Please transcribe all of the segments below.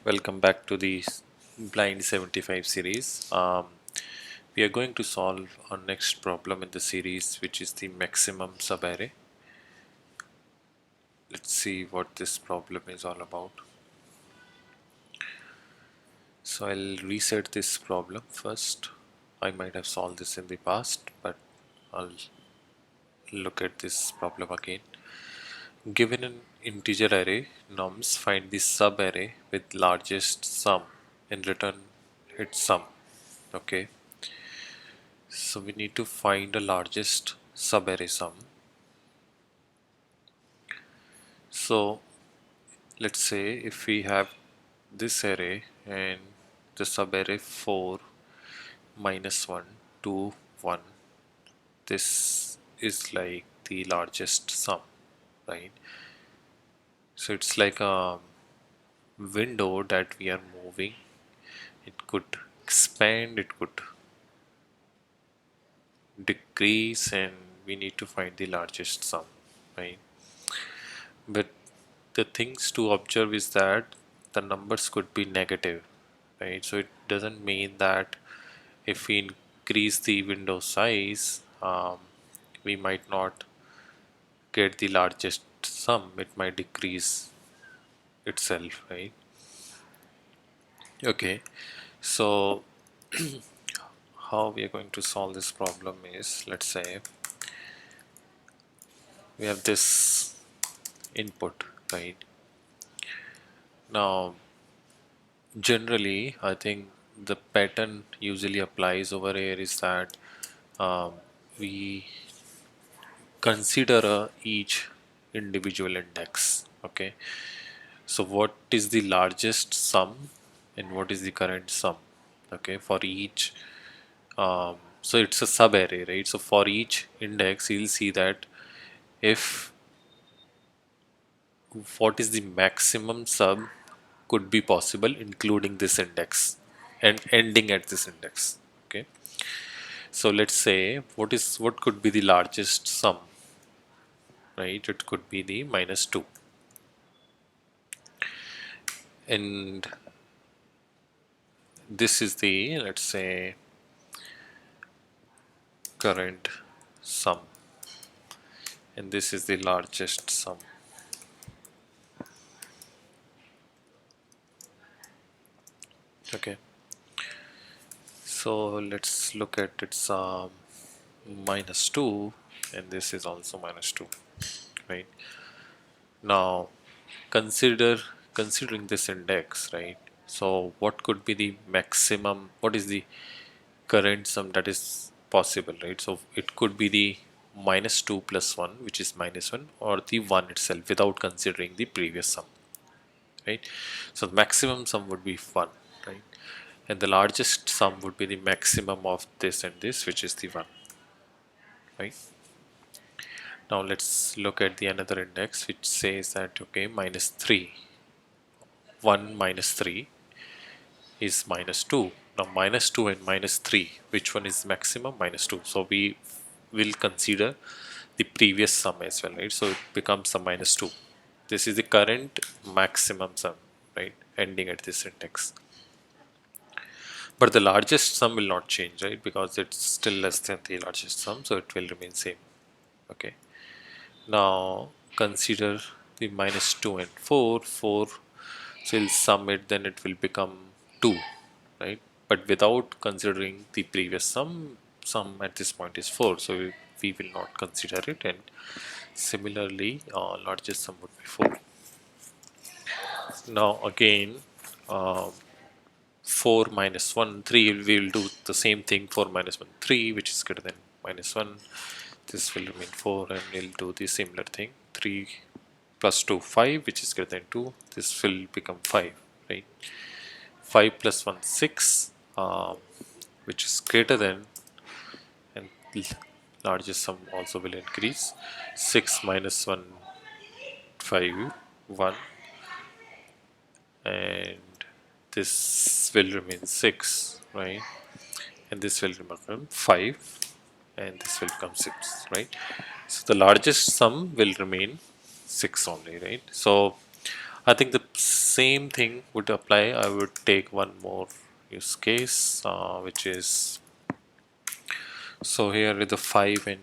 Welcome back to the Blind 75 series. We are going to solve our next problem in the series, which is the maximum subarray. Let's see what this problem is all about. So I'll reset this problem first. I might have solved this in the past, but I'll look at this problem again. Given an integer array, nums, find the subarray with largest sum and return its sum. Okay. So we need to find the largest subarray sum. So let's say if we have this array and the subarray 4 minus 1 2 1, this is like the largest sum, right? So it's like a window that we are moving. It could expand, it could decrease, and we need to find the largest sum, right? But the things to observe is that the numbers could be negative, right? So it doesn't mean that if we increase the window size, we might not get the largest sum. It might decrease itself, right? Okay, so how we are going to solve this problem is, let's say we have this input, right? Now generally I think the pattern usually applies over here is that um, we consider each individual index. Okay, so what is the largest sum and what is the current sum? Okay, for each so it's a sub array, right? So for each index you'll see that if what is the maximum sub could be possible including this index and ending at this index. Okay, so let's say what could be the largest sum, right? It could be the minus 2, and this is the, let's say, current sum, and this is the largest sum. Okay, so let's look at its minus 2, and this is also minus 2, right? Now considering this index, right? So what could be the maximum, what is the current sum that is possible, right? So it could be the minus 2 plus 1, which is minus 1, or the 1 itself without considering the previous sum, right? So the maximum sum would be 1, right? And the largest sum would be the maximum of this and this, which is the 1, right? Now let's look at the another index which says that, okay, minus 3, 1 minus 3 is minus 2. Now minus 2 and minus 3, which one is maximum? Minus 2. So we will consider the previous sum as well, right? So it becomes a minus 2. This is the current maximum sum, right? Ending at this index. But the largest sum will not change, right? Because it's still less than the largest sum, so it will remain same. Okay. Now consider the minus 2 and 4. 4, so we'll sum it, then it will become 2, right? But without considering the previous sum at this point is 4, so we will not consider it, and similarly largest sum would be 4. Now again, uh, 4 minus 1 3, we will do the same thing. 4 minus 1 3, which is greater than minus 1. This will remain 4, and we'll do the similar thing. 3 plus 2 5, which is greater than 2. This will become 5, right? 5 plus 1 6, which is greater than, and largest sum also will increase. 6 minus 1 5 1, and this will remain 6, right? And this will become 5, and this will become 6, right? So the largest sum will remain 6 only, right? So I think the same thing would apply. I would take one more use case, which is, so here with the 5 and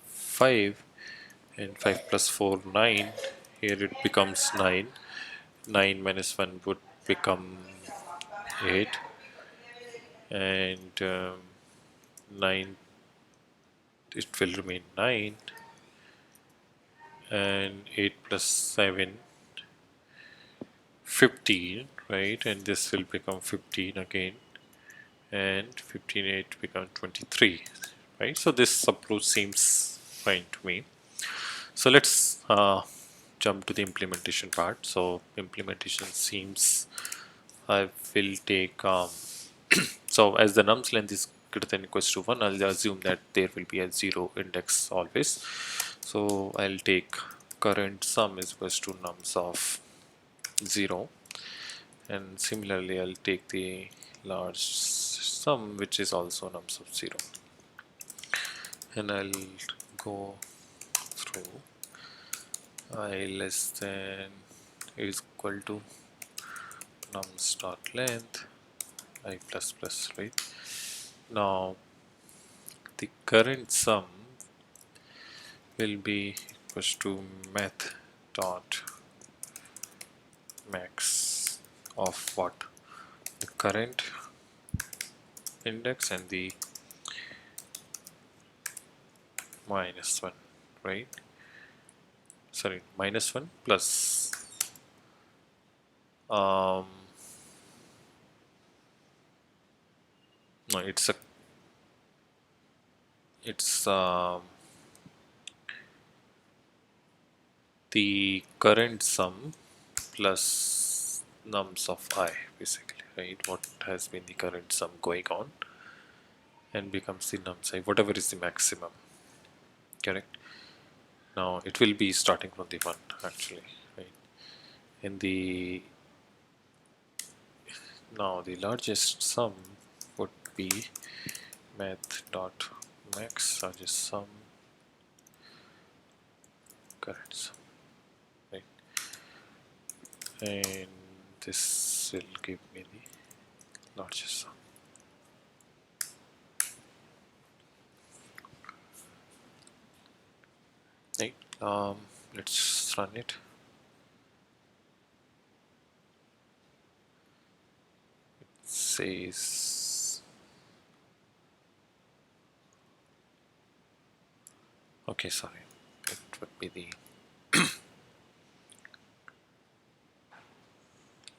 5 and 5 plus 4 9, here it becomes 9. 9 minus 1 would become 8, and 9, it will remain 9, and 8 plus 7, 15, right? And this will become 15 again, and 15 8 become 23, right? So this approach seems fine to me. So let's jump to the implementation part. So implementation seems I will take so as the nums length is greater than or equals to 1, I'll assume that there will be a 0 index always. So I'll take current sum is equals to nums of 0, and similarly I'll take the large sum which is also nums of 0, and I'll go through I less than is equal to nums dot length I plus plus, right? Now the current sum will be equals to math dot max of what? The current index and the minus 1, right? Sorry, minus 1 plus no, it's the current sum plus nums of I, basically, right? What has been the current sum going on, and becomes the nums I, whatever is the maximum, correct? Now it will be starting from the 1 actually, right? In the now the largest sum would be math dot max largest sum current sum, right? And this will give me the largest sum, right? Let's run it. It says, okay, sorry, it would be the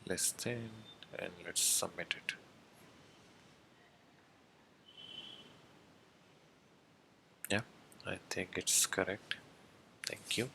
less than, and let's submit it. Yeah, I think it's correct. Thank you.